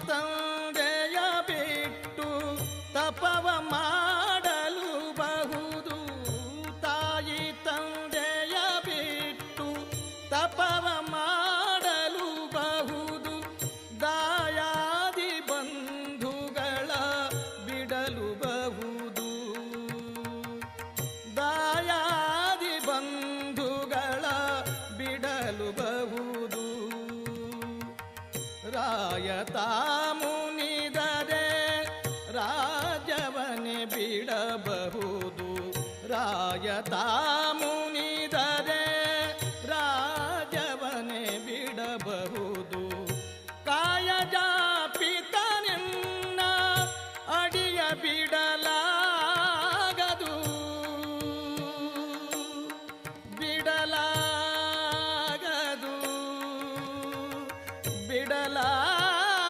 ತಂದೆಯ ಬಿಟ್ಟು ತಪವ ಮಾಡಲು ಬಹುದು. ತಾಯಿ ತಂದೆಯ ಬಿಟ್ಟು ತಪವ ಮಾಡಲು ಬಹುದು. ದಾಯಾದಿ ಬಂಧುಗಳ ಬಿಡಲು ಬಹುದು. ದಾಯಾದಿ ಬಂಧುಗಳ ಬಿಡಲು ಬಹುದು. ರಾಯತಾಮು